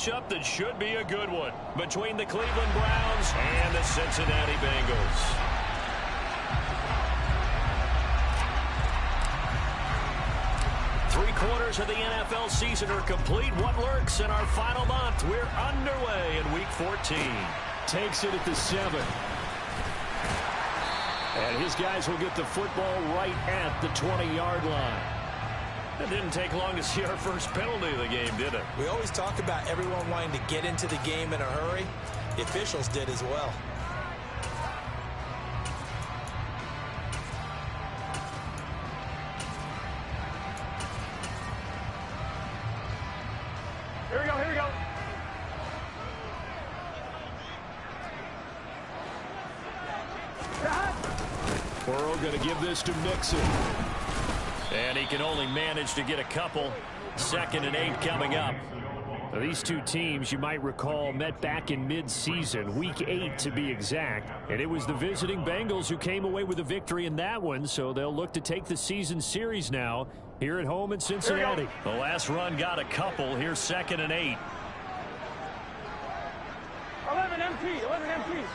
matchup that should be a good one between the Cleveland Browns and the Cincinnati Bengals. Three-quarters of the NFL season are complete. What lurks in our final month? We're underway in Week 14. Takes it at the 7. And his guys will get the football right at the 20-yard line. It didn't take long to see our first penalty of the game, did it? We always talk about everyone wanting to get into the game in a hurry. The officials did as well. Here we go, here we go. Burrow going to give this to Mixon. And he can only manage to get a couple. 2nd and 8 coming up. Now, these two teams, you might recall, met back in mid-season, Week 8 to be exact. And it was the visiting Bengals who came away with a victory in that one, so they'll look to take the season series now here at home in Cincinnati. The last run got a couple. Here's 2nd and 8. 11 MPs.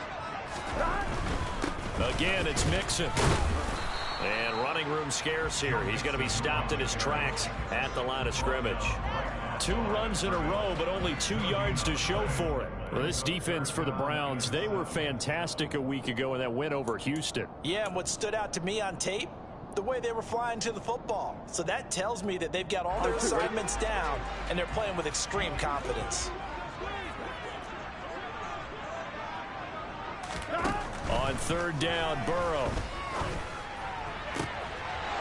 Again, it's Mixon. And running room scarce here. He's going to be stopped in his tracks at the line of scrimmage. 2 runs in a row, but only 2 yards to show for it. Well, this defense for the Browns, they were fantastic a week ago in that win over Houston. Yeah, and what stood out to me on tape, the way they were flying to the football. So that tells me that they've got all their assignments down, and they're playing with extreme confidence. On 3rd down, Burrow.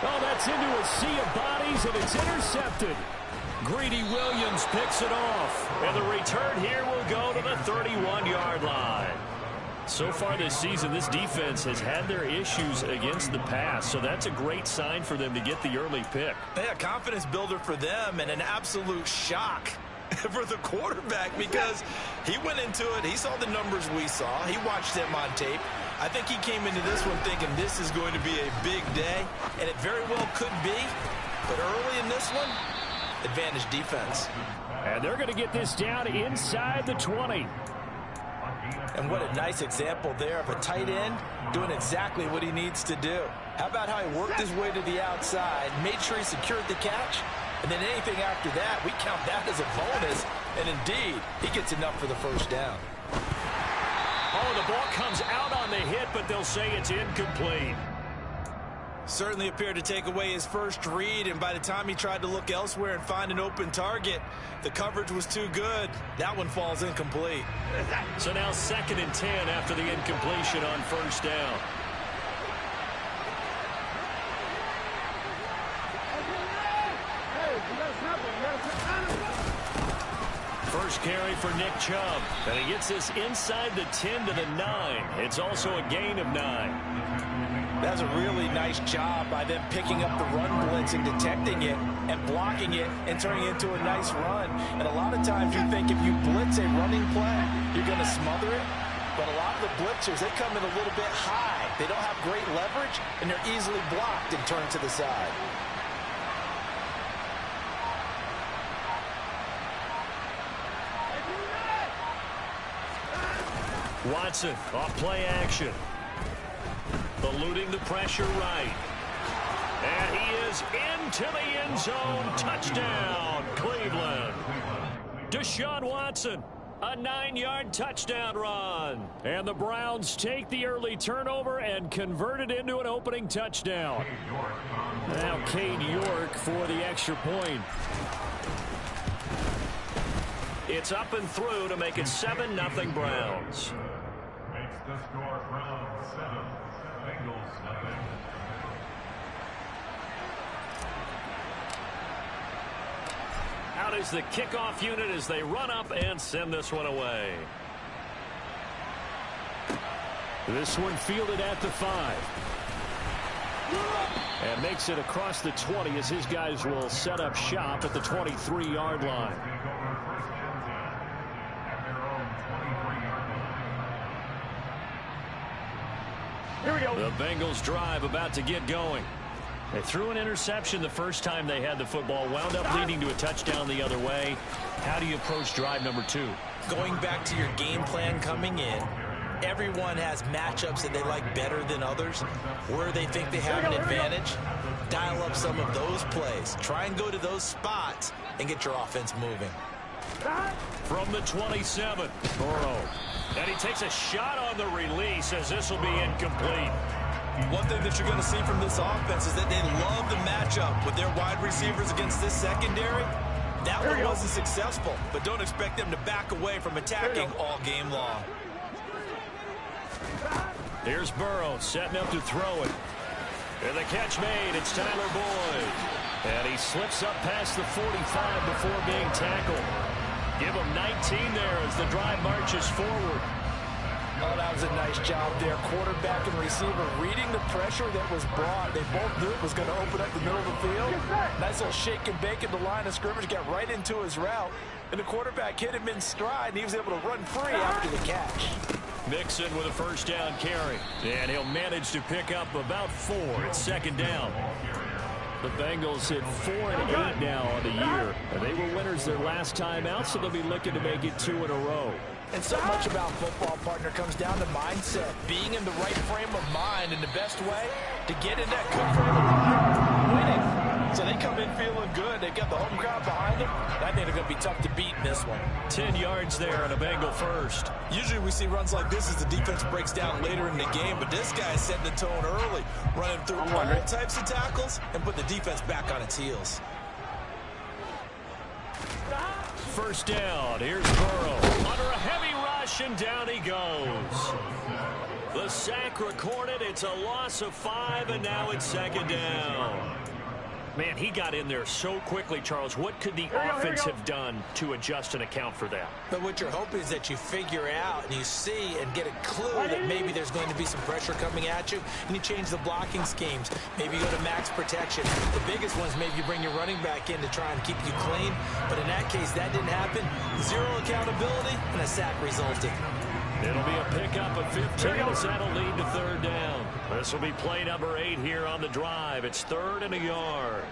Oh, that's into a sea of bodies, and it's intercepted. Greedy Williams picks it off. And the return here will go to the 31-yard line. So far this season, this defense has had their issues against the pass, so that's a great sign for them to get the early pick. Yeah, confidence builder for them and an absolute shock for the quarterback because he went into it. He saw the numbers we saw. He watched them on tape. I think he came into this one thinking this is going to be a big day, and it very well could be. But early in this one, advantage defense. And they're going to get this down inside the 20. And what a nice example there of a tight end doing exactly what he needs to do. How about how he worked his way to the outside, made sure he secured the catch, and then anything after that, we count that as a bonus. And indeed, he gets enough for the first down. Oh, the ball comes out on the hit, but they'll say it's incomplete. Certainly appeared to take away his first read, and by the time he tried to look elsewhere and find an open target, the coverage was too good. That one falls incomplete. So now 2nd and 10 after the incompletion on 1st down. First carry for Nick Chubb. And he gets this inside the 10 to the 9. It's also a gain of 9. That's a really nice job by them picking up the run blitz and detecting it and blocking it and turning it into a nice run. And a lot of times you think if you blitz a running play, you're going to smother it. But a lot of the blitzers, they come in a little bit high. They don't have great leverage, and they're easily blocked and turned to the side. Watson off play action. Eluding the pressure right. And he is into the end zone. Touchdown, Cleveland. Deshaun Watson, a 9-yard touchdown run. And the Browns take the early turnover and convert it into an opening touchdown. Now Cade York for the extra point. It's up and through to make it 7-0 Browns. Makes the score Browns 7, Bengals nothing. Out is the kickoff unit as they run up and send this one away. This one fielded at the 5. And makes it across the 20 as his guys will set up shop at the 23-yard line. Here we go. The Bengals drive about to get going. They threw an interception the first time they had the football, wound up leading to a touchdown the other way. How do you approach drive number 2? Going back to your game plan coming in, everyone has matchups that they like better than others, where they think they have an advantage. Dial up some of those plays. Try and go to those spots and get your offense moving. From the 27, Burrow. And he takes a shot on the release as this will be incomplete. One thing that you're going to see from this offense is that they love the matchup with their wide receivers against this secondary. That one wasn't successful, but don't expect them to back away from attacking all game long. Here's Burrow setting up to throw it. And the catch made. It's Tyler Boyd. And he slips up past the 45 before being tackled. Give him 19 there as the drive marches forward. Oh, that was a nice job there. Quarterback and receiver reading the pressure that was brought. They both knew it was going to open up the middle of the field. Nice little shake and bake at the line of scrimmage. Got right into his route. And the quarterback hit him in stride, and he was able to run free after the catch. Mixon with a first down carry. And he'll manage to pick up about 4. It's second down. The Bengals hit 4 and 8 now on the year. And they were winners their last time out, so they'll be looking to make it 2 in a row. And so much about football, partner, comes down to mindset. Being in the right frame of mind, and the best way to get in that good frame of mind, winning. So they come in feeling good. They've got the home crowd behind them. I think they're going to be tough to beat in this one. 10 yards there and a Bengal first. Usually we see runs like this as the defense breaks down later in the game, but this guy is setting the tone early, running through all types of tackles and put the defense back on its heels. First down. Here's Burrow. Under a heavy rush, and down he goes. The sack recorded. It's a loss of 5, and now it's second down. Man, he got in there so quickly, Charles. What could the offense have done to adjust and account for that? But what you're hoping is that you figure out and you see and get a clue that maybe there's going to be some pressure coming at you, and you change the blocking schemes. Maybe you go to max protection. The biggest one is maybe you bring your running back in to try and keep you clean. But in that case, that didn't happen. 0 accountability, and a sack resulted. It'll be a pickup of 15 as that'll lead to third down. This will be play number 8 here on the drive. It's 3rd and a yard.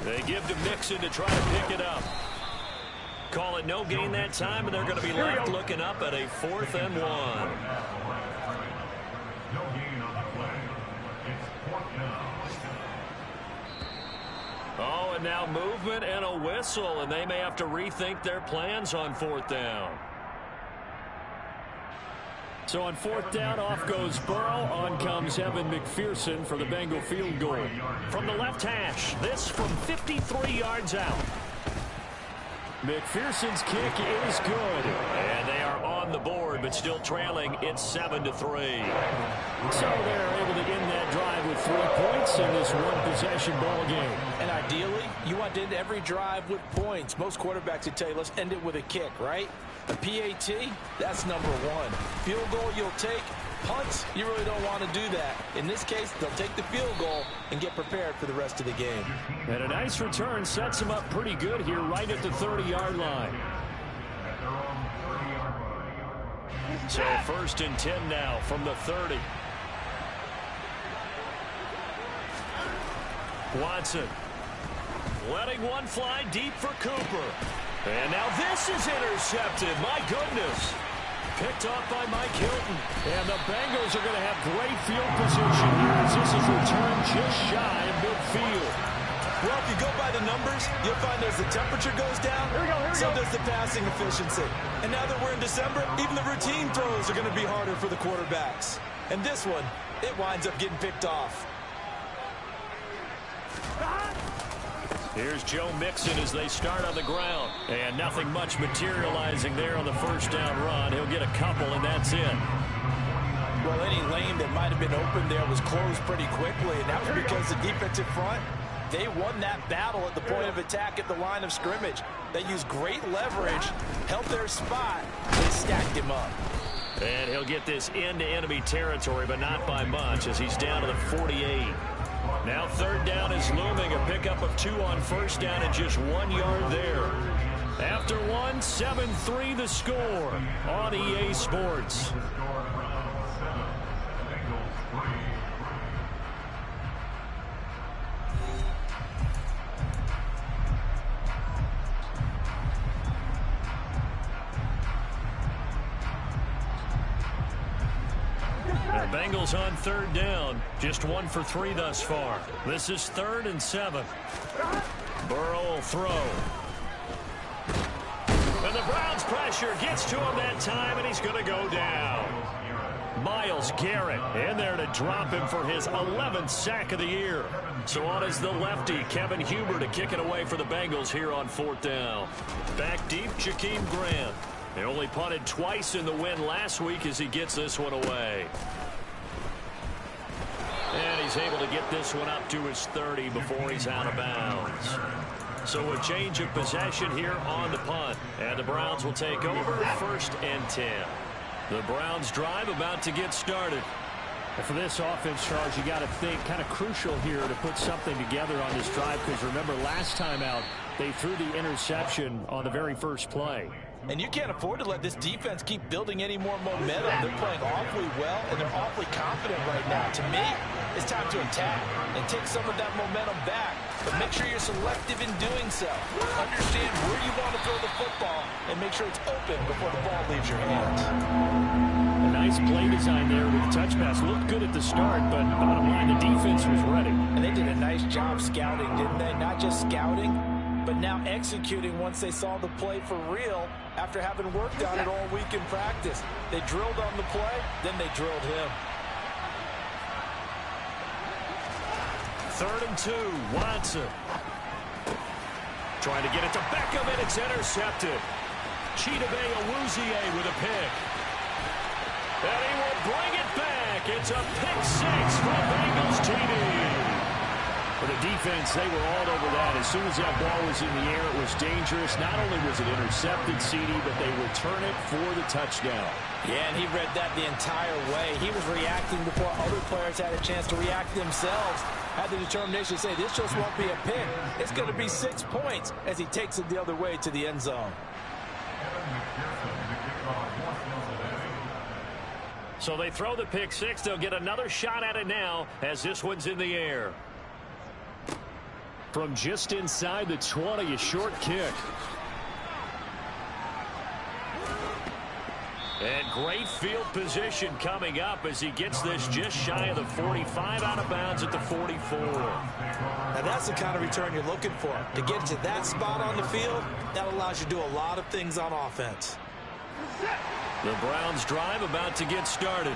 They give to Mixon to try to pick it up. Call it no gain that time, and they're going to be left looking up at a 4th and 1. No gain on the play. It's 4th down. Oh, and now movement and a whistle, and they may have to rethink their plans on 4th down. So on 4th down, off goes Burrow. On comes Evan McPherson for the Bengal field goal. From the left hash, this from 53 yards out. McPherson's kick is good. And they are on the board, but still trailing. It's 7-3. So they're able to end that drive with 3 points in this one-possession ball game. And ideally, you want to end every drive with points. Most quarterbacks would tell you, let's end it with a kick, right? A PAT, that's number 1. Field goal you'll take. Punts, you really don't want to do that. In this case, they'll take the field goal and get prepared for the rest of the game. And a nice return sets them up pretty good here right at the 30-yard line. So 1st and 10 now from the 30. Watson letting one fly deep for Cooper. And now this is intercepted. My goodness. Picked off by Mike Hilton. And the Bengals are going to have great field position here as this is returned just shy of midfield. Well, if you go by the numbers, you'll find as the temperature goes down, so does the passing efficiency. And now that we're in December, even the routine throws are going to be harder for the quarterbacks. And this one, it winds up getting picked off. Here's Joe Mixon as they start on the ground. And nothing much materializing there on the first down run. He'll get a couple, and that's it. Well, any lane that might have been open there was closed pretty quickly, and that was because the defensive front, they won that battle at the point of attack at the line of scrimmage. They used great leverage, held their spot, and stacked him up. And he'll get this into enemy territory, but not by much as he's down to the 48. Now 3rd down is looming, a pickup of 2 on 1st down and just 1 yard there. After 1, 7-3 the score on EA Sports. Bengals on third down. Just 1 for 3 thus far. This is 3rd and 7. Burrow will throw. And the Browns pressure gets to him that time, and he's going to go down. Myles Garrett in there to drop him for his 11th sack of the year. So on is the lefty, Kevin Huber, to kick it away for the Bengals here on 4th down. Back deep, Jakeem Grant. They only punted twice in the win last week as he gets this one away. And he's able to get this one up to his 30 before he's out of bounds. So a change of possession here on the punt. And the Browns will take over 1st and 10. The Browns drive about to get started. And for this offense, Charles, you got to think kind of crucial here to put something together on this drive, because remember last time out they threw the interception on the very first play. And you can't afford to let this defense keep building any more momentum. They're playing awfully well, and they're awfully confident right now. To me, it's time to attack and take some of that momentum back. But make sure you're selective in doing so. Understand where you want to throw the football and make sure it's open before the ball leaves your hands. A nice play design there with the touch pass. Looked good at the start, but bottom line, the defense was ready. And they did a nice job scouting, didn't they? Not just scouting, but now executing once they saw the play for real after having worked on it all week in practice. They drilled on the play, then they drilled him. 3rd and 2, Watson. Trying to get it to Beckham, and it's intercepted. Chidobe Awuzie with a pick. And he will bring it back. It's a pick 6 for Bengals TD. For the defense, they were all over that. As soon as that ball was in the air, it was dangerous. Not only was it intercepted, CD, but they return it for the touchdown. Yeah, and he read that the entire way. He was reacting before other players had a chance to react themselves. Had the determination to say, this just won't be a pick. It's going to be 6 points as he takes it the other way to the end zone. So they throw the pick 6. They'll get another shot at it now as this one's in the air. From just inside the 20, a short kick. And great field position coming up as he gets this just shy of the 45, out of bounds at the 44. Now that's the kind of return you're looking for. To get to that spot on the field, that allows you to do a lot of things on offense. The Browns drive about to get started.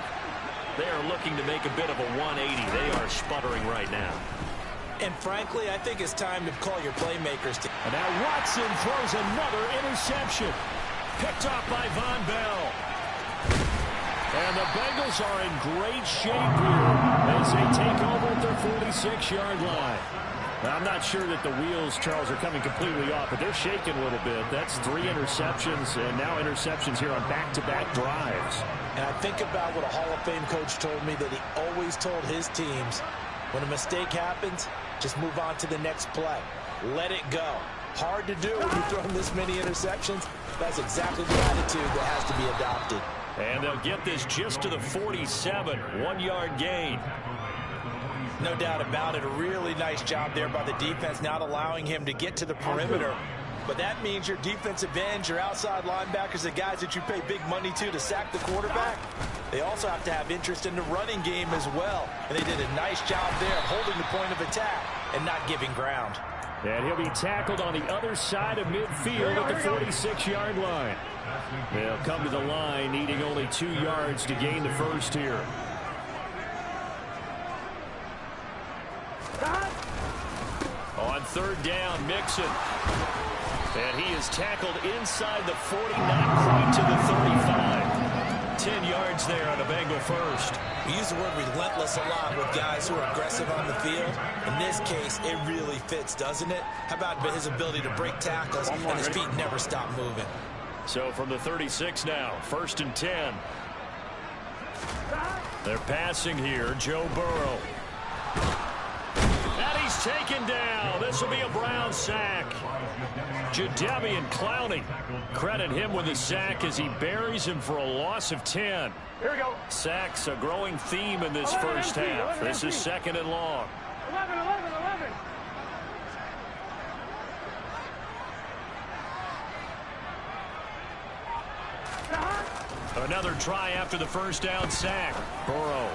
They are looking to make a bit of a 180. They are sputtering right now. And frankly, I think it's time to call your playmakers. And now Watson throws another interception. Picked off by Von Bell. And the Bengals are in great shape here as they take over at their 46-yard line. Now, I'm not sure that the wheels, Charles, are coming completely off, but they're shaking a little bit. That's 3 interceptions, and now interceptions here on back-to-back drives. And I think about what a Hall of Fame coach told me that he always told his teams, when a mistake happens, just move on to the next play. Let it go. Hard to do when you've thrown this many interceptions. That's exactly the attitude that has to be adopted. And they'll get this just to the 47, 1-yard gain. No doubt about it. A really nice job there by the defense, not allowing him to get to the perimeter. But that means your defensive ends, your outside linebackers, the guys that you pay big money to sack the quarterback, they also have to have interest in the running game as well. And they did a nice job there holding the point of attack and not giving ground. And he'll be tackled on the other side of midfield at the 46-yard line. They'll come to the line, needing only 2 yards to gain the first here. On 3rd down, Mixon. And he is tackled inside the 49, right to the 35. 10 yards there on a Bengal first. We use the word relentless a lot with guys who are aggressive on the field. In this case, it really fits, doesn't it? How about his ability to break tackles and his feet never stop moving? So from the 36 now, 1st and 10. They're passing here, Joe Burrow. And he's taken down. This will be a Brown sack. Jadeveon Clowney. Credit him with a sack as he buries him for a loss of 10. Here we go. Sacks a growing theme in this first half. This is 2nd and long. 11, 11, 11. Another try after the first down sack. Burrow.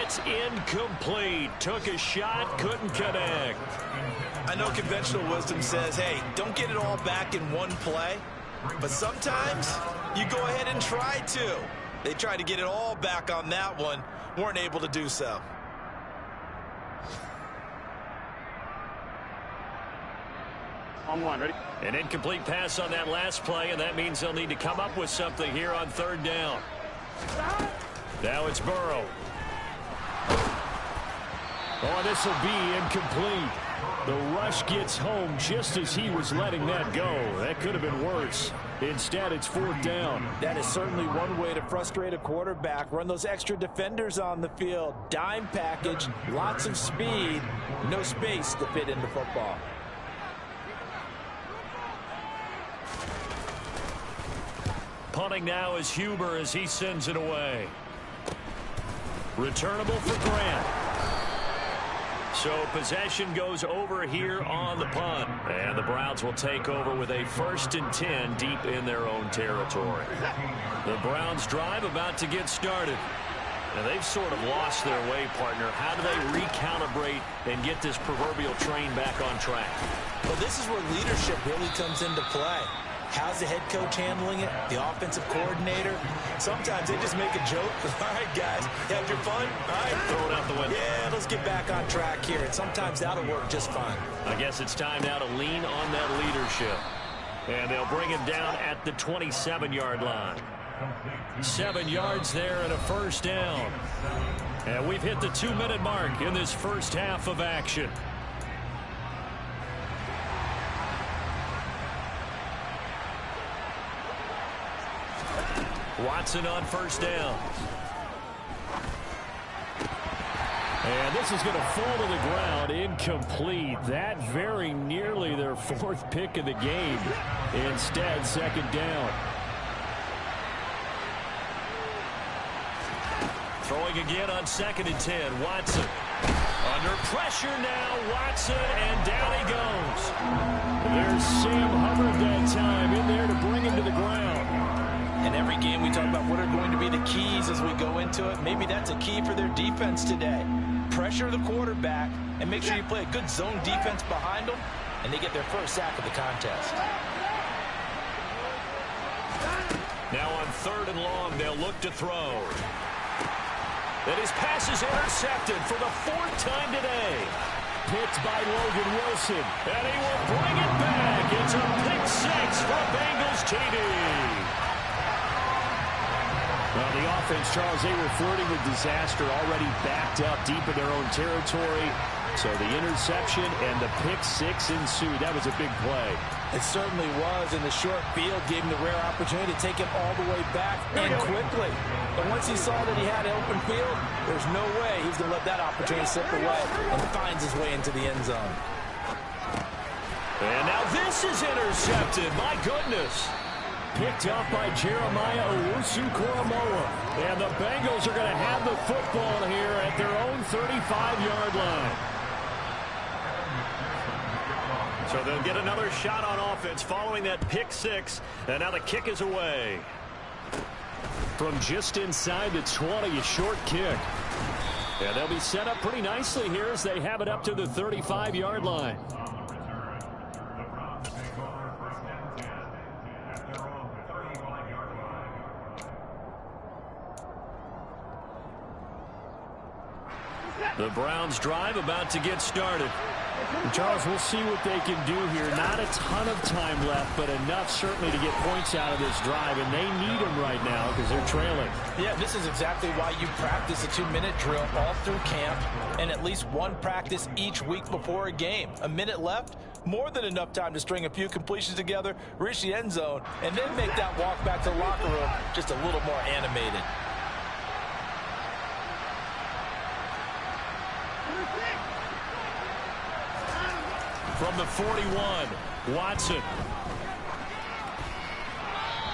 It's incomplete. Took a shot, couldn't connect. I know conventional wisdom says, hey, don't get it all back in one play. But sometimes you go ahead and try to. They tried to get it all back on that one. Weren't able to do so. On one, ready? An incomplete pass on that last play, and that means they'll need to come up with something here on third down. Now it's Burrow. Oh, this will be incomplete. The rush gets home just as he was letting that go. That could have been worse. Instead, it's fourth down. That is certainly one way to frustrate a quarterback. Run those extra defenders on the field. Dime package, lots of speed, no space to fit into football. Punting now is Huber as he sends it away. Returnable for Grant. So possession goes over here on the punt. And the Browns will take over with a 1st and 10 deep in their own territory. The Browns drive about to get started. And they've sort of lost their way, partner. How do they recalibrate and get this proverbial train back on track? Well, this is where leadership really comes into play. How's the head coach handling it? The offensive coordinator? Sometimes they just make a joke. All right, guys, you have your fun? All right. Throw it out the window. Yeah, let's get back on track here. And sometimes that'll work just fine. I guess it's time now to lean on that leadership. And they'll bring him down at the 27-yard line. 7 yards there and a first down. And we've hit the 2-minute mark in this first half of action. Watson on first down. And this is going to fall to the ground. Incomplete. That very nearly their 4th pick of the game. Instead, second down. Throwing again on 2nd and 10. Watson. Under pressure now. Watson, and down he goes. There's Sam Hubbard that time in there to bring him to the ground. In every game, we talk about what are going to be the keys as we go into it. Maybe that's a key for their defense today. Pressure the quarterback and make sure you play a good zone defense behind them, and they get their first sack of the contest. Now on 3rd and long, they'll look to throw. And his pass is intercepted for the 4th time today. Picked by Logan Wilson. And he will bring it back. It's a pick 6 for Bengals TD. Well, the offense, Charles, they were flirting with disaster, already backed up deep in their own territory. So the interception and the pick 6 ensued. That was a big play. It certainly was, and the short field gave him the rare opportunity to take it all the way back and quickly. But once he saw that he had open field, there's no way he's going to let that opportunity slip away, and finds his way into the end zone. And now this is intercepted. My goodness. Picked up by Jeremiah Owusu-Koramoah. And the Bengals are going to have the football here at their own 35-yard line. So they'll get another shot on offense following that pick 6. And now the kick is away. From just inside the 20, a short kick. Yeah, they'll be set up pretty nicely here as they have it up to the 35-yard line. The Browns drive about to get started. Charles, we'll see what they can do here. Not a ton of time left, but enough certainly to get points out of this drive, and they need them right now because they're trailing. Yeah, this is exactly why you practice a 2-minute drill all through camp and at least one practice each week before a game. A minute left, more than enough time to string a few completions together, reach the end zone, and then make that walk back to the locker room just a little more animated. From the 41, Watson.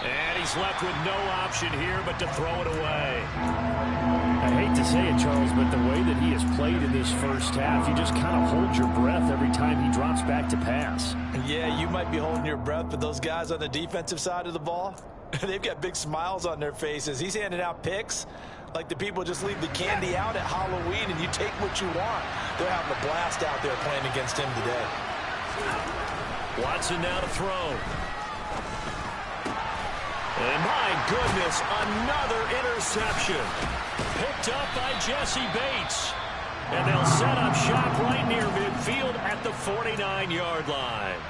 And he's left with no option here but to throw it away. I hate to say it, Charles, but the way that he has played in this first half, you just kind of hold your breath every time he drops back to pass. Yeah, you might be holding your breath, but those guys on the defensive side of the ball, They've got big smiles on their faces. He's handing out picks like the people just leave the candy out at Halloween and you take what you want. They're having a blast out there playing against him today. Watson now to throw. And my goodness, another interception. Picked up by Jesse Bates. And they'll set up shop right near midfield at the 49-yard line.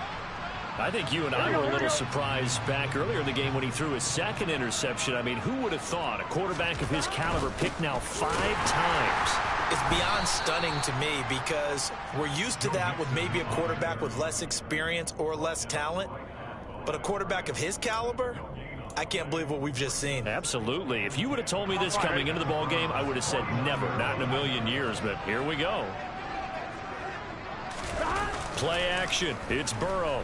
I think you and I were a little surprised back earlier in the game when he threw his second interception. I mean, who would have thought a quarterback of his caliber picked now 5 times? It's beyond stunning to me because we're used to that with maybe a quarterback with less experience or less talent. But a quarterback of his caliber, I can't believe what we've just seen. Absolutely. If you would have told me this coming into the ball game, I would have said never, not in a million years. But here we go. Play action. It's Burrow.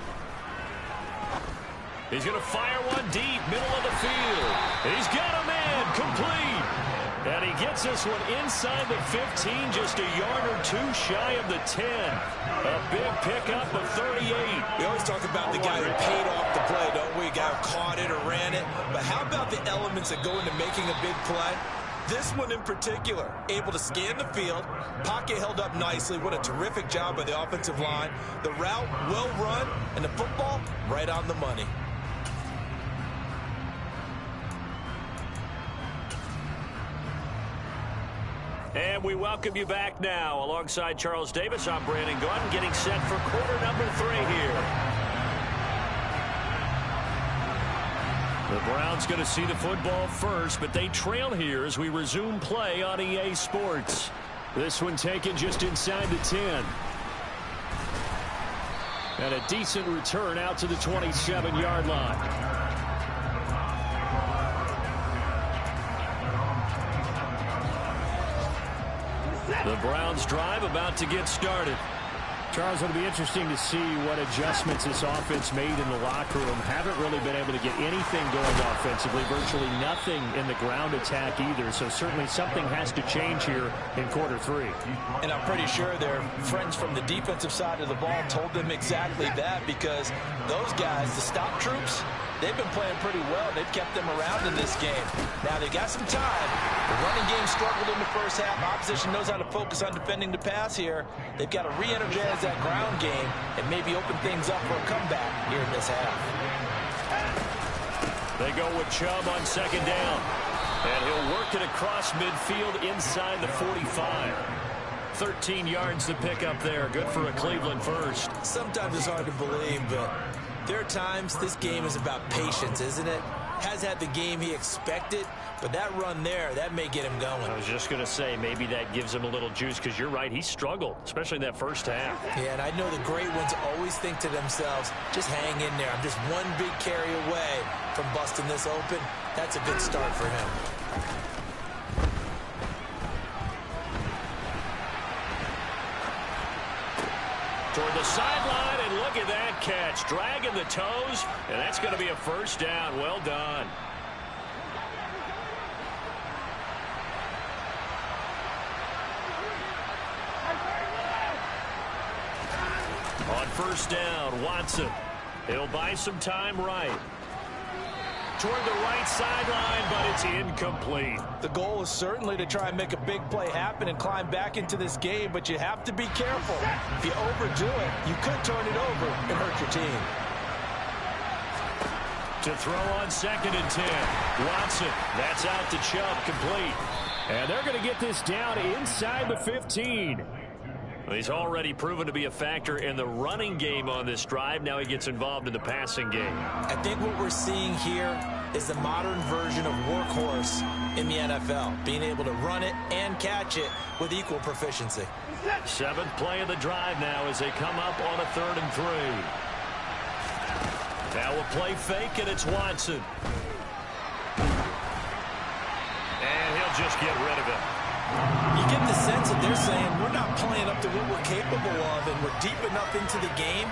He's going to fire one deep, middle of the field. He's got a man, complete. And he gets this one inside the 15, just a yard or two shy of the 10. A big pickup of 38. We always talk about the guy who paid off the play, don't we? A guy who caught it or ran it. But how about the elements that go into making a big play? This one in particular, able to scan the field, pocket held up nicely. What a terrific job by the offensive line. The route well run, and the football right on the money. And we welcome you back now. Alongside Charles Davis, I'm Brandon Gaudin, getting set for quarter number 3 here. The Browns going to see the football first, but they trail here as we resume play on EA Sports. This one taken just inside the 10. And a decent return out to the 27-yard line. The Browns drive about to get started. Charles, it'll be interesting to see what adjustments this offense made in the locker room. Haven't really been able to get anything going offensively, virtually nothing in the ground attack either. So certainly something has to change here in quarter 3. And I'm pretty sure their friends from the defensive side of the ball told them exactly that, because those guys, the stop troops, they've been playing pretty well. They've kept them around in this game. Now they got some time. The running game struggled in the first half. Opposition knows how to focus on defending the pass here. They've got to re-energize that ground game and maybe open things up for a comeback here in this half. They go with Chubb on second down. And he'll work it across midfield inside the 45. 13 yards to pick up there. Good for a Cleveland first. Sometimes it's hard to believe, but there are times this game is about patience, isn't it? Has had the game he expected, but that run there, that may get him going. I was just going to say, maybe that gives him a little juice, because you're right, he struggled, especially in that first half. Yeah, and I know the great ones always think to themselves, just hang in there. I'm just one big carry away from busting this open. That's a good start for him. Toward the sideline, and look at that catch. Dragging the toes, and that's going to be a first down. Well done. On first down, Watson. He'll buy some time right. Toward the right sideline, but it's incomplete. The goal is certainly to try and make a big play happen and climb back into this game, but you have to be careful. If you overdo it, you could turn it over and hurt your team. To throw on second and 10. Watson, that's out to Chubb, complete. And they're going to get this down inside the 15. He's already proven to be a factor in the running game on this drive. Now he gets involved in the passing game. I think what we're seeing here is the modern version of workhorse in the NFL, being able to run it and catch it with equal proficiency. 7th play of the drive now as they come up on a 3rd and 3. Now a play fake, and it's Watson. And he'll just get rid of it. You get the sense that they're saying we're not playing up to what we're capable of, and we're deep enough into the game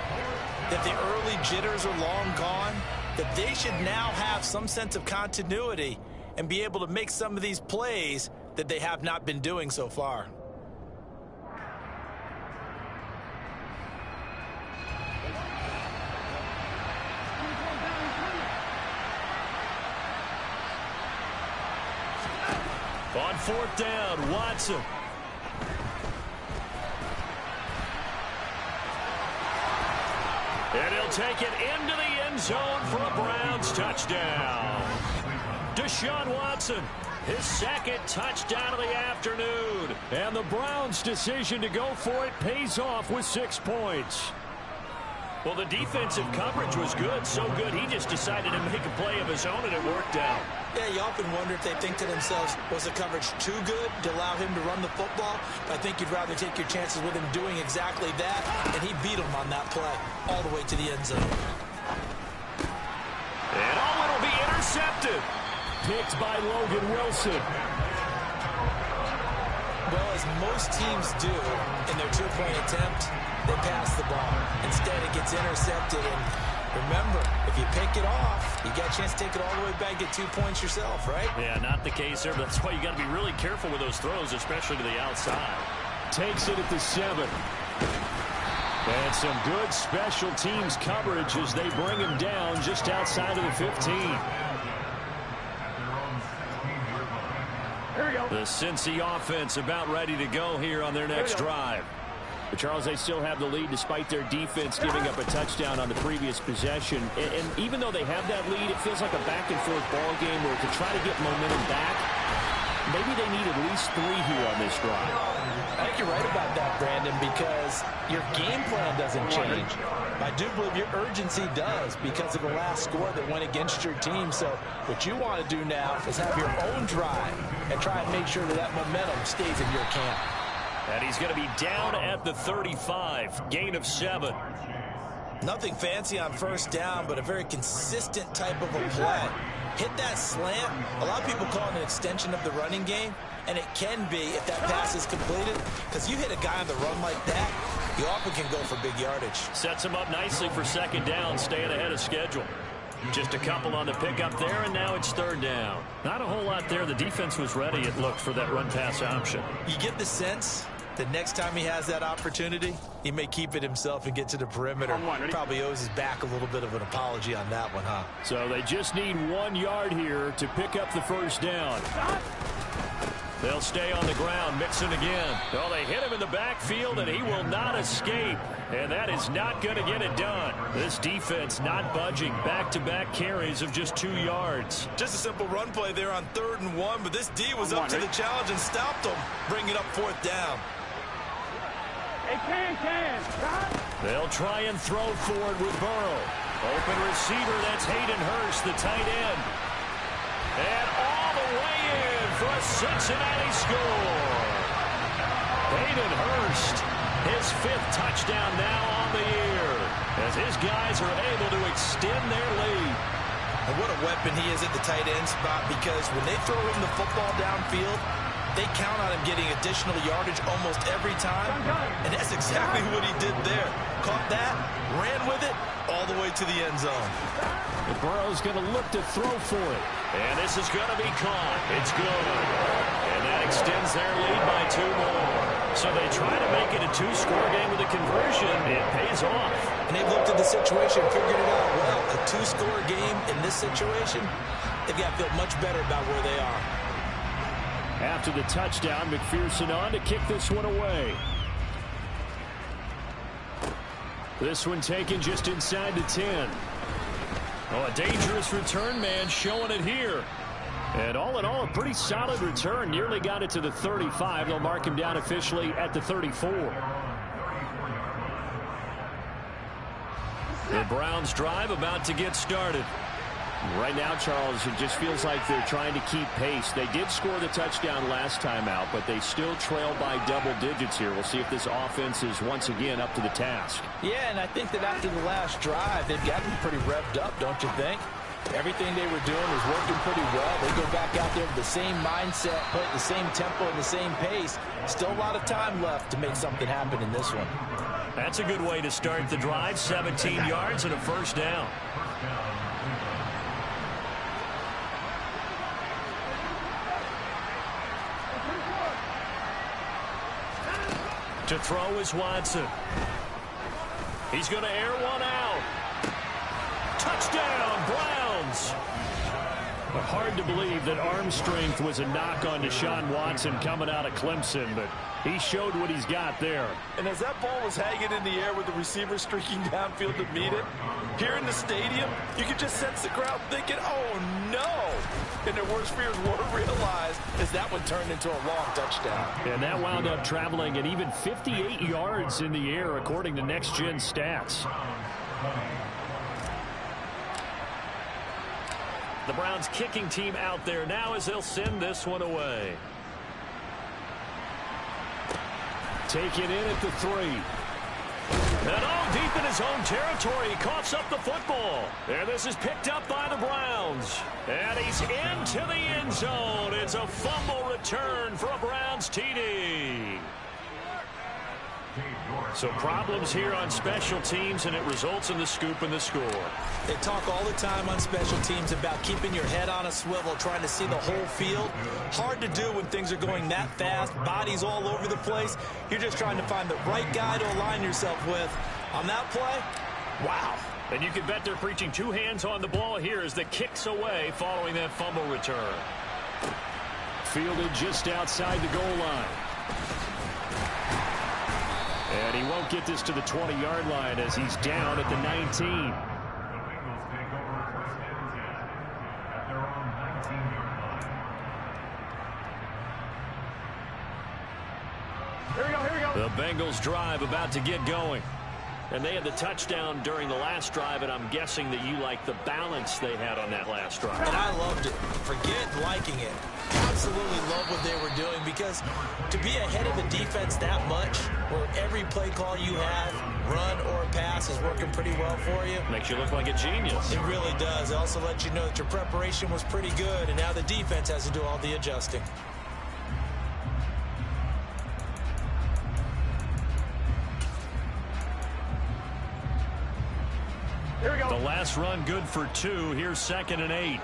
that the early jitters are long gone, that they should now have some sense of continuity and be able to make some of these plays that they have not been doing so far. On fourth down, Watson. And he'll take it into the end zone for a Browns touchdown. Deshaun Watson, his second touchdown of the afternoon. And the Browns' decision to go for it pays off with 6 points. Well, the defensive coverage was good, so good he just decided to make a play of his own, and it worked out. Yeah, you often wonder if they think to themselves, was the coverage too good to allow him to run the football? I think you'd rather take your chances with him doing exactly that, and he beat him on that play all the way to the end zone. And it'll be intercepted. Picked by Logan Wilson. Well, as most teams do in their two-point attempt, they pass the ball. Instead, it gets intercepted. And remember, if you pick it off, you got a chance to take it all the way back, get 2 points yourself, right? Yeah, not the case there, but that's why you got to be really careful with those throws, especially to the outside. Takes it at the 7. And some good special teams coverage as they bring him down just outside of the 15. Here we go. The Cincy offense about ready to go here on their next drive. But Charles, they still have the lead despite their defense giving up a touchdown on the previous possession. And even though they have that lead, it feels like a back-and-forth ball game where to try to get momentum back, maybe they need at least 3 here on this drive. I think you're right about that, Brandon, because your game plan doesn't change. I do believe your urgency does because of the last score that went against your team. So what you want to do now is have your own drive and try and make sure that that momentum stays in your camp. And he's going to be down at the 35. Gain of 7. Nothing fancy on first down, but a very consistent type of a play. Hit that slant. A lot of people call it an extension of the running game, and it can be if that pass is completed, because you hit a guy on the run like that, you often can go for big yardage. Sets him up nicely for second down, staying ahead of schedule. Just a couple on the pickup there, and now it's third down. Not a whole lot there. The defense was ready, it looked, for that run-pass option. You get the sense that next time he has that opportunity, he may keep it himself and get to the perimeter. Probably owes his back a little bit of an apology on that one, huh? So they just need 1 yard here to pick up the first down. They'll stay on the ground, Mixon again. Oh, they hit him in the backfield, and he will not escape. And that is not going to get it done. This defense not budging. Back-to-back carries of just 2 yards. Just a simple run play there on 3rd and 1, but this D was up to the challenge and stopped him, bringing up 4th down. Hey, can. They'll try and throw forward with Burrow. Open receiver, that's Hayden Hurst, the tight end. And all the way in for a Cincinnati score. Hayden Hurst, his 5th touchdown now on the year, as his guys are able to extend their lead. And what a weapon he is at the tight end spot, because when they throw him the football downfield, they count on him getting additional yardage almost every time, and that's exactly what he did there. Caught that, ran with it, all the way to the end zone. The Burrow's going to look to throw for it. And this is going to be caught. It's good. And that extends their lead by 2 more. So they try to make it a 2-score game with a conversion. It pays off. And they've looked at the situation, figured it out well. A 2-score game in this situation, they've got to feel much better about where they are. After the touchdown, McPherson on to kick this one away. This one taken just inside the 10. Oh, a dangerous return man showing it here. And all in all, a pretty solid return. Nearly got it to the 35. They'll mark him down officially at the 34. The Browns drive about to get started. Right now, Charles, it just feels like they're trying to keep pace. They did score the touchdown last time out, but they still trail by double digits here. We'll see if this offense is once again up to the task. Yeah, and I think that after the last drive, they've gotten pretty revved up, don't you think? Everything they were doing was working pretty well. They go back out there with the same mindset, play at the same tempo and the same pace. Still a lot of time left to make something happen in this one. That's a good way to start the drive. 17 yards and a first down. To throw is Watson. He's going to air one out. Touchdown, Browns. Hard to believe that arm strength was a knock on Deshaun Watson coming out of Clemson, but he showed what he's got there. And as that ball was hanging in the air with the receiver streaking downfield to meet it, here in the stadium, you could just sense the crowd thinking, oh, no. And their worst fears were realized as that one turned into a long touchdown. And that wound up traveling at even 58 yards in the air, according to Next Gen Stats. The Browns kicking team out there now as they'll send this one away. Taken in at the 3. And deep in his own territory, he coughs up the football. And this is picked up by the Browns. And he's into the end zone. It's a fumble return for a Browns TD. So problems here on special teams, and it results in the scoop and the score. They talk all the time on special teams about keeping your head on a swivel, trying to see the whole field. Hard to do when things are going that fast, bodies all over the place. You're just trying to find the right guy to align yourself with. On that play, wow. And you can bet they're preaching two hands on the ball here as the kick's away following that fumble return. Fielded just outside the goal line. And he won't get this to the 20-yard line as he's down at the 19. The Bengals take over first and 10 at their own 19-yard line. Here we go, here we go. The Bengals drive about to get going. And they had the touchdown during the last drive, and I'm guessing that you like the balance they had on that last drive. And I loved it. Forget liking it. Absolutely love what they were doing, because to be ahead of the defense that much, where every play call you have, run or pass, is working pretty well for you. Makes you look like a genius. It really does. It also lets you know that your preparation was pretty good, and now the defense has to do all the adjusting. Here we go. The last run good for 2. Here's 2nd and 8.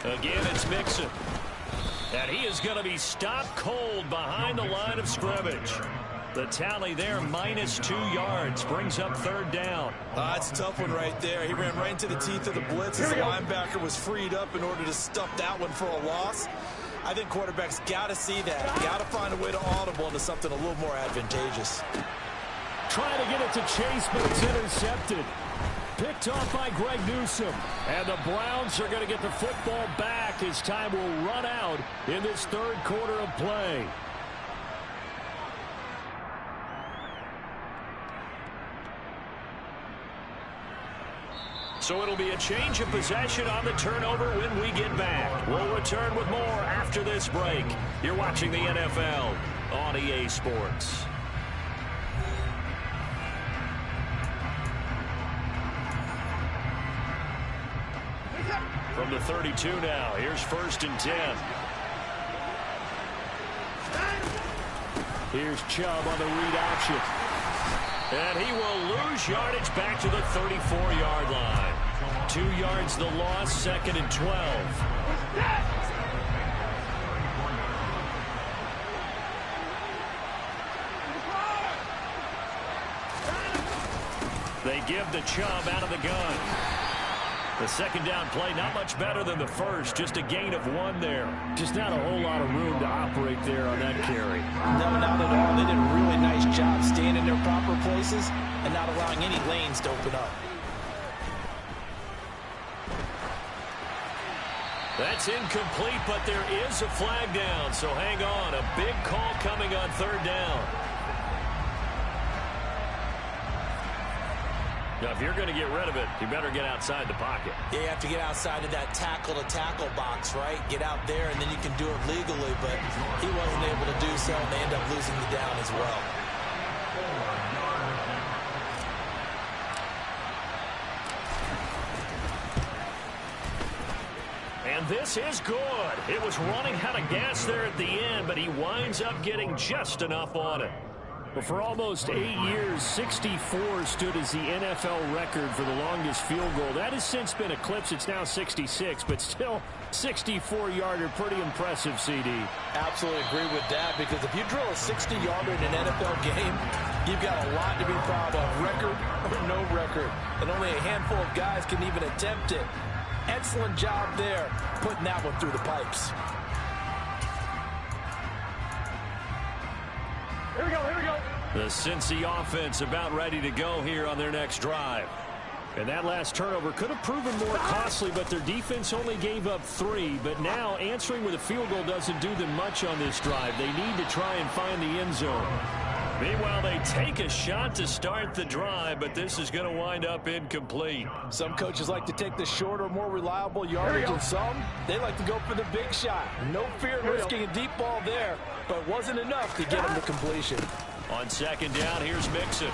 Again, it's Mixon. And he is going to be stopped cold behind the line of scrimmage. The tally there, -2 yards, brings up 3rd down. That's a tough one right there. He ran right into the teeth of the blitz as the linebacker was freed up in order to stuff that one for a loss. I think quarterbacks got to see that. Got to find a way to audible into something a little more advantageous. Trying to get it to Chase, but it's intercepted. Picked off by Greg Newsome. And the Browns are going to get the football back as time will run out in this 3rd quarter of play. So it'll be a change of possession on the turnover when we get back. We'll return with more after this break. You're watching the NFL on EA Sports. From the 32 now, here's 1st and 10. Here's Chubb on the read option. And he will lose yardage back to the 34-yard line. 2 yards the loss, 2nd and 12. They give the Chubb out of the gun. The 2nd down play, not much better than the first, just a gain of 1 there. Just not a whole lot of room to operate there on that carry. No, not at all. They did a really nice job staying in their proper places and not allowing any lanes to open up. That's incomplete, but there is a flag down, so hang on. A big call coming on 3rd down. Now, if you're going to get rid of it, you better get outside the pocket. Yeah, you have to get outside of that tackle-to-tackle box, right? Get out there, and then you can do it legally, but he wasn't able to do so, and they end up losing the down as well. And this is good. It was running out of gas there at the end, but he winds up getting just enough on it. But for almost 8 years, 64 stood as the NFL record for the longest field goal. That has since been eclipsed. It's now 66, but still 64-yarder. Pretty impressive, CD. Absolutely agree with that, because if you drill a 60-yarder in an NFL game, You've got a lot to be proud of, record or no record. And only a handful of guys can even attempt it. Excellent job there, putting that one through the pipes. Here we go, here we go. The Cincy offense about ready to go here on their next drive. And that last turnover could have proven more costly, but their defense only gave up 3. But now answering with a field goal doesn't do them much on this drive. They need to try and find the end zone. Meanwhile, they take a shot to start the drive, but this is going to wind up incomplete. Some coaches like to take the shorter, more reliable yardage, and some, they like to go for the big shot. No fear in risking a deep ball there, but it wasn't enough to get him to completion. On second down, here's Mixon.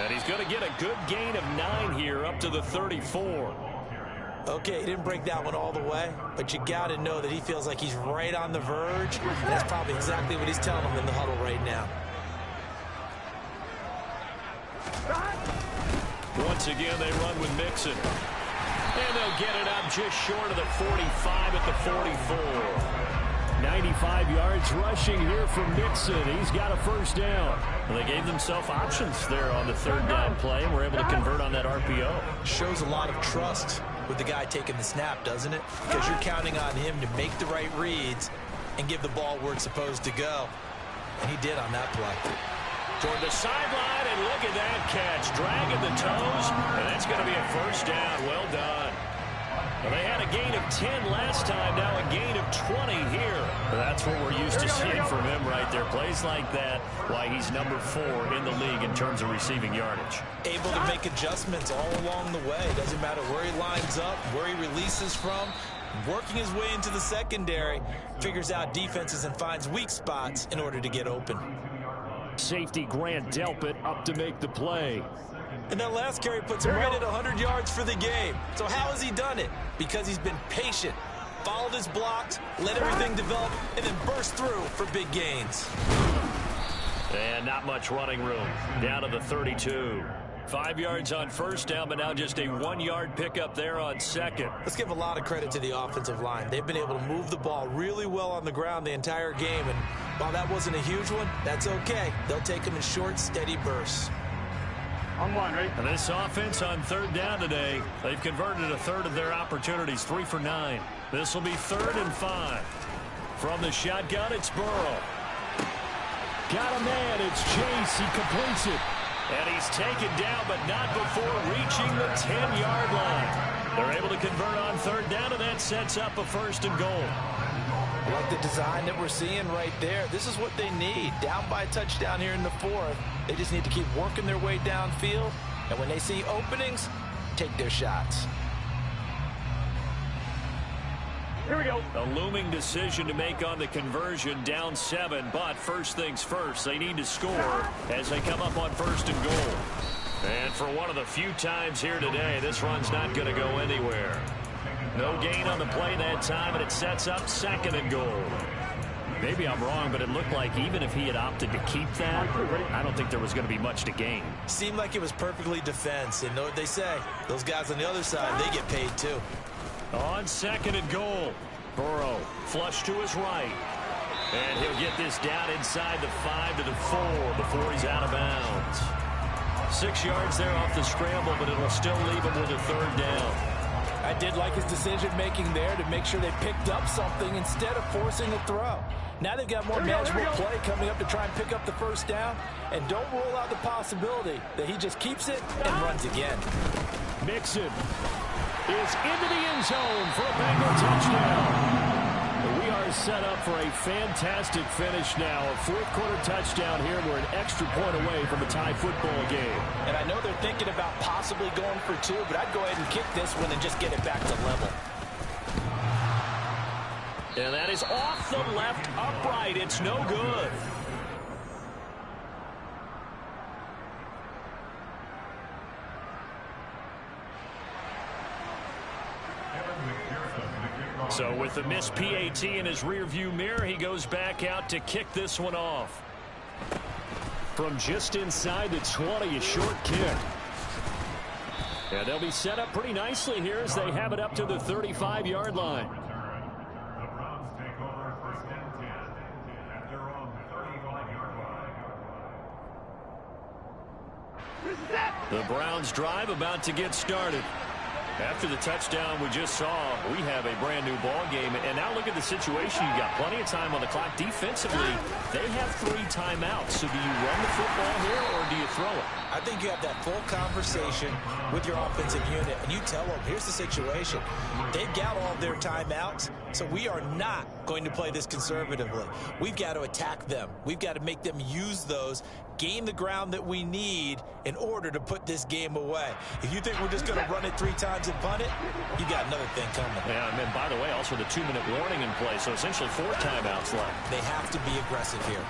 And he's going to get a good gain of 9 here up to the 34. Okay, he didn't break that one all the way, but you got to know that he feels like he's right on the verge. And that's probably exactly what he's telling them in the huddle right now. Once again, they run with Mixon. And they'll get it up just short of the 45 at the 44. 95 yards rushing here from Mixon. He's got a first down. Well, they gave themselves options there on the third down play and were able to convert on that RPO. Shows a lot of trust with the guy taking the snap, doesn't it? Because you're counting on him to make the right reads and give the ball where it's supposed to go. And he did on that play. Toward the sideline, and look at that catch. Dragging the toes, and that's going to be a first down. Well done. Well, they had a gain of 10 last time, now a gain of 20 here. That's what we're used to seeing from him right there. Plays like that, why he's number 4 in the league in terms of receiving yardage. Able to make adjustments all along the way. Doesn't matter where he lines up, where he releases from. Working his way into the secondary, figures out defenses and finds weak spots in order to get open. Safety Grant Delpit up to make the play. And that last carry puts him right at 100 yards for the game. So how has he done it? Because he's been patient, followed his blocks, let everything develop, and then burst through for big gains. And not much running room. Down to the 32. 5 yards on first down, but now just a 1-yard pickup there on second. Let's give a lot of credit to the offensive line. They've been able to move the ball really well on the ground the entire game. And while that wasn't a huge one, that's okay. They'll take them in short, steady bursts. On one, ready? And this offense on third down today, they've converted a third of their opportunities, 3 for 9. This will be 3rd and 5. From the shotgun, it's Burrow. Got a man, it's Chase, he completes it. And he's taken down, but not before reaching the 10-yard line. They're able to convert on third down, and that sets up a 1st and goal. I like the design that we're seeing right there. This is what they need. Down by a touchdown here in the 4th. They just need to keep working their way downfield. And when they see openings, take their shots. Here we go. A looming decision to make on the conversion, down 7. But first things first, they need to score as they come up on 1st and goal. And for one of the few times here today, this run's not going to go anywhere. No gain on the play that time, and it sets up 2nd and goal. Maybe I'm wrong, but it looked like even if he had opted to keep that, I don't think there was going to be much to gain. Seemed like it was perfectly defense. And know what they say? Those guys on the other side, they get paid too. On 2nd and goal, Burrow flush to his right. And he'll get this down inside the 5 to the 4 before he's out of bounds. 6 yards there off the scramble, but it'll still leave him with a 3rd down. I did like his decision-making there to make sure they picked up something instead of forcing a throw. Now they've got more manageable play coming up to try and pick up the 1st down. And don't rule out the possibility that he just keeps it and runs again. Mixon is into the end zone for a Bengal touchdown. We are set up for a fantastic finish now. A 4th-quarter touchdown here. We're an extra point away from a tie football game. And I know they're thinking about possibly going for 2, but I'd go ahead and kick this one and just get it back to level. And that is off the left upright. It's no good. So with the missed PAT in his rearview mirror, he goes back out to kick this one off. From just inside the 20, a short kick. And they'll be set up pretty nicely here as they have it up to the 35-yard line. The Browns take over 1st and 10 at their own 35-yard line. The Browns drive about to get started. After the touchdown we just saw, we have a brand new ball game. And now look at the situation. You got plenty of time on the clock. Defensively, they have 3 timeouts. So do you run the football here or do you throw it? I think you have that full conversation with your offensive unit, and you tell them, here's the situation. They've got all their timeouts, so we are not going to play this conservatively. We've got to attack them. We've got to make them use those, gain the ground that we need in order to put this game away. If you think we're just going to run it 3 times and punt it, you got another thing coming. Yeah, and then, by the way, also the 2-minute warning in play, so essentially 4 timeouts left. They have to be aggressive here.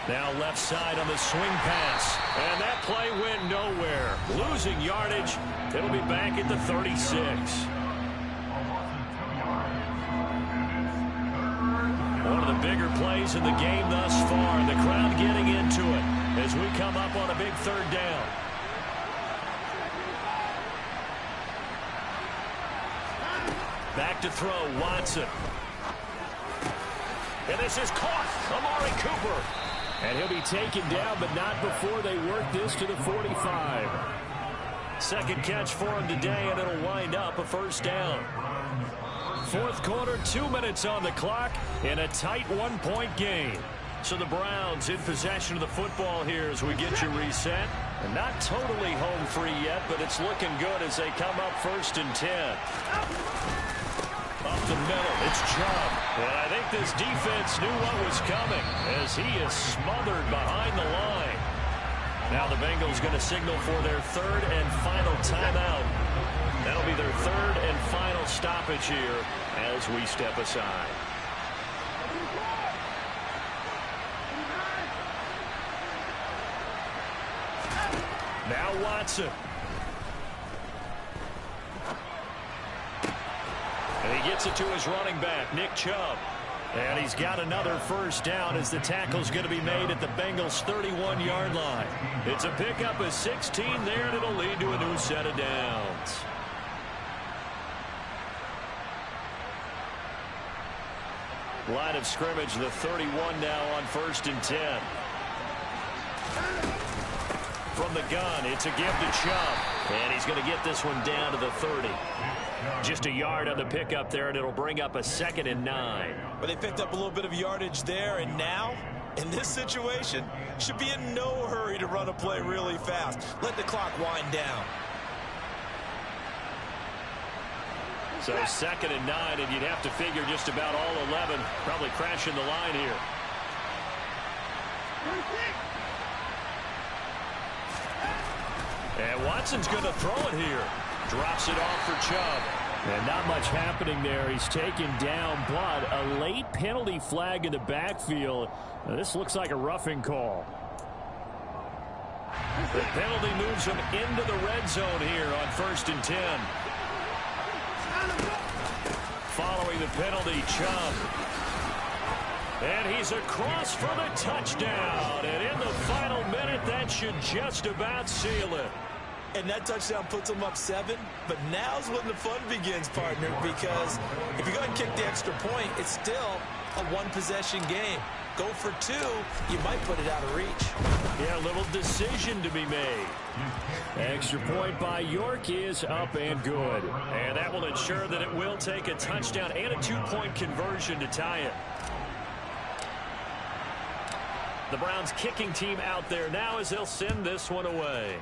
Now left side on the swing pass. And that play went nowhere. Losing yardage. It'll be back at the 36. One of the bigger plays in the game thus far. The crowd getting into it as we come up on a big 3rd down. Back to throw, Watson. And this is caught. Amari Cooper. And he'll be taken down, but not before they work this to the 45. Second catch for him today, and it'll wind up a 1st down. 4th quarter, 2 minutes on the clock, in a tight 1-point game. So the Browns in possession of the football here as we get you reset. And not totally home free yet, but it's looking good as they come up 1st and 10. Up the middle, it's Chubb. And I think this defense knew what was coming as he is smothered behind the line. Now the Bengals going to signal for their 3rd and final timeout. That'll be their 3rd and final stoppage here as we step aside. Now Watson. And he gets it to his running back, Nick Chubb. And he's got another 1st down as the tackle's going to be made at the Bengals' 31-yard line. It's a pickup of 16 there, and it'll lead to a new set of downs. Line of scrimmage, the 31 now on 1st and 10. From the gun, it's a give to Chubb. And he's going to get this one down to the 30. Just a yard on the pickup there, and it'll bring up a 2nd and 9. But they picked up a little bit of yardage there, and now, in this situation, should be in no hurry to run a play really fast. Let the clock wind down. So 2nd and 9, and you'd have to figure just about all 11 probably crashing the line here. And Watson's going to throw it here. Drops it off for Chubb. And not much happening there. He's taken down, but a late penalty flag in the backfield. Now, this looks like a roughing call. The penalty moves him into the red zone here on 1st and 10. Following the penalty, Chubb. And he's across for the touchdown. And in the final minute, that should just about seal it. And that touchdown puts them up 7. But now's when the fun begins, partner, because if you go and kick the extra point, it's still a 1-possession game. Go for 2, you might put it out of reach. Yeah, a little decision to be made. Extra point by York is up and good. And that will ensure that it will take a touchdown and a 2-point conversion to tie it. The Browns kicking team out there now as they'll send this one away.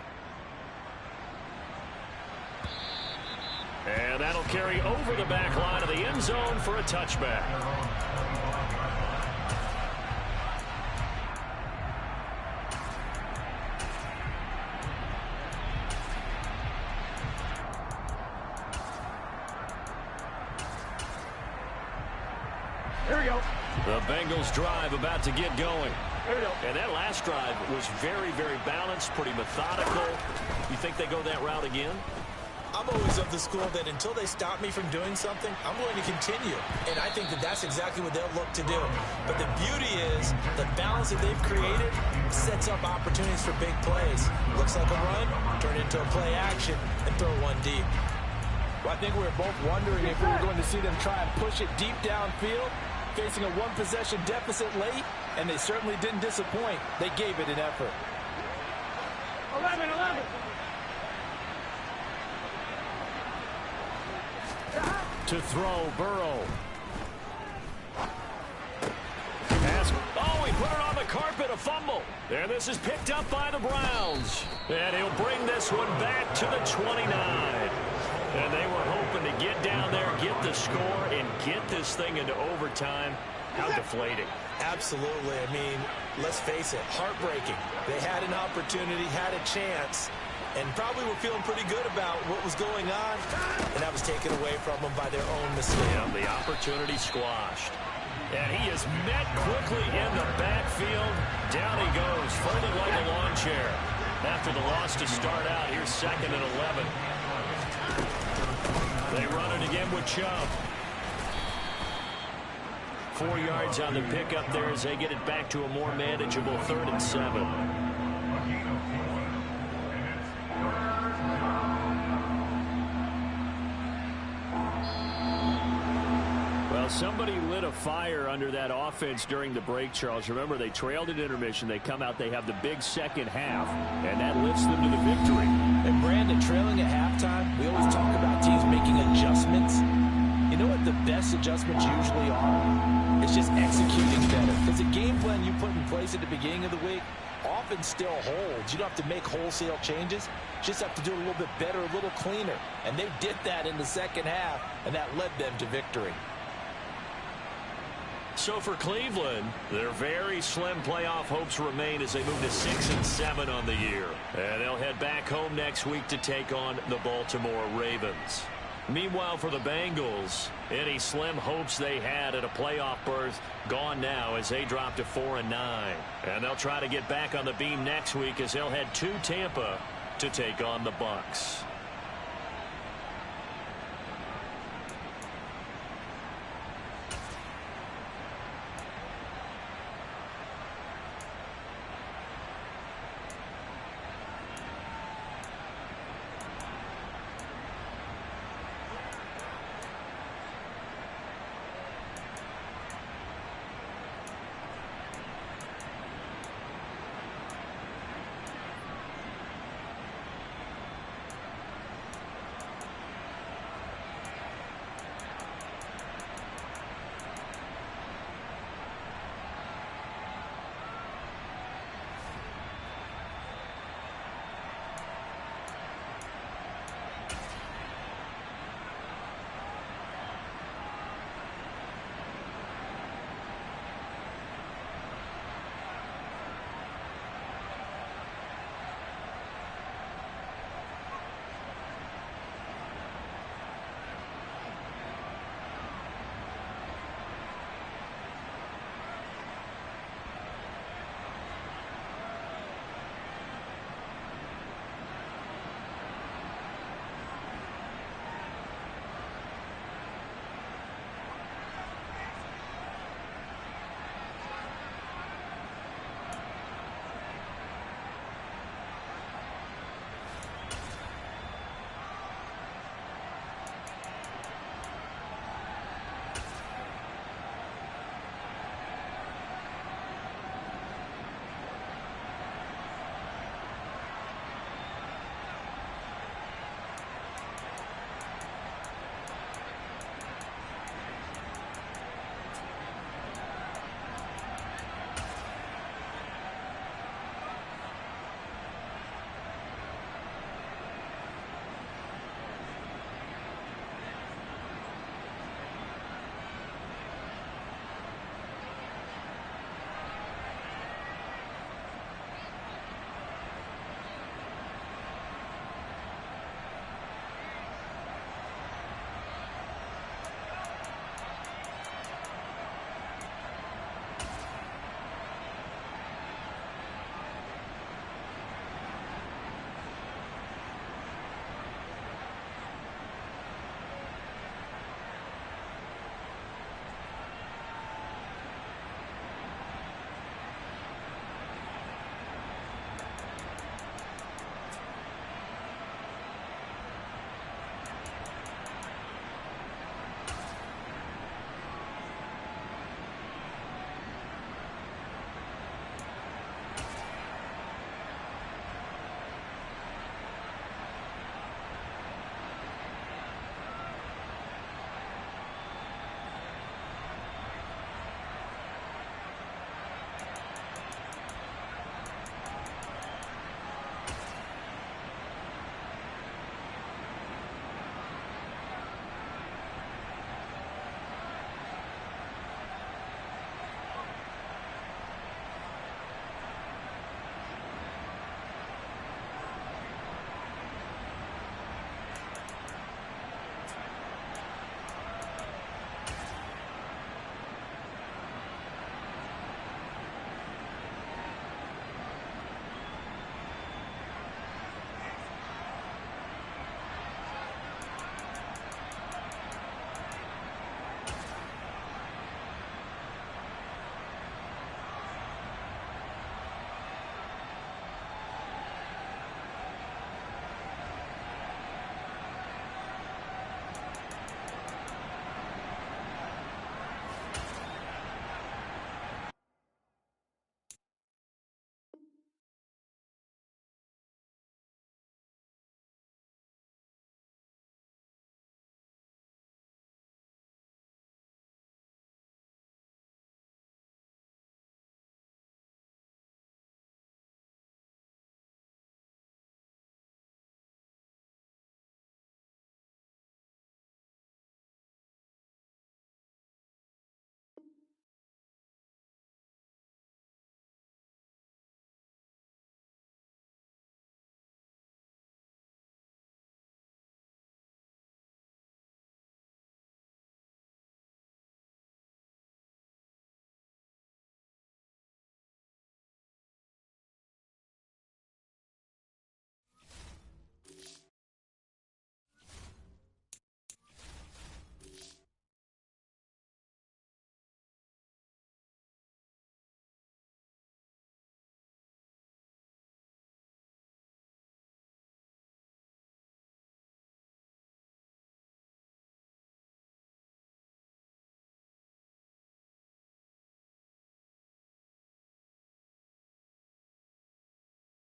And that'll carry over the back line of the end zone for a touchback. Here we go. The Bengals drive about to get going. Here we go. And that last drive was very, very balanced, pretty methodical. You think they go that route again? I'm always of the school that until they stop me from doing something, I'm going to continue. And I think that that's exactly what they'll look to do. But the beauty is the balance that they've created sets up opportunities for big plays. Looks like a run, turn into a play action, and throw one deep. Well, I think we were both wondering if we were going to see them try and push it deep downfield, facing a 1-possession deficit late, and they certainly didn't disappoint. They gave it an effort. 11. To throw, Burrow. Oh, he put it on the carpet, a fumble. And this is picked up by the Browns. And he'll bring this one back to the 29. And they were hoping to get down there, get the score, and get this thing into overtime. How deflating. Absolutely. I mean, let's face it, heartbreaking. They had an opportunity, had a chance, and probably were feeling pretty good about what was going on, and that was taken away from them by their own mistake. Yeah, the opportunity squashed. And he is met quickly in the backfield. Down he goes, folded like a lawn chair. After the loss to start out, here's 2nd and 11. They run it again with Chubb. 4 yards on the pickup there as they get it back to a more manageable 3rd and 7. Well, somebody lit a fire under that offense during the break, Charles. Remember, they trailed at intermission. They come out, they have the big second half, and that lifts them to the victory. And Brandon, trailing at halftime, we always talk about teams making adjustments. You know what the best adjustments usually are? It's just executing better. Because the game plan you put in place at the beginning of the week often still holds. You don't have to make wholesale changes. You just have to do it a little bit better, a little cleaner. And they did that in the second half, and that led them to victory. So for Cleveland, their very slim playoff hopes remain as they move to 6 and 7 on the year. And they'll head back home next week to take on the Baltimore Ravens. Meanwhile, for the Bengals, any slim hopes they had at a playoff berth gone now as they drop to 4 and 9. And they'll try to get back on the beam next week as they'll head to Tampa to take on the Bucs.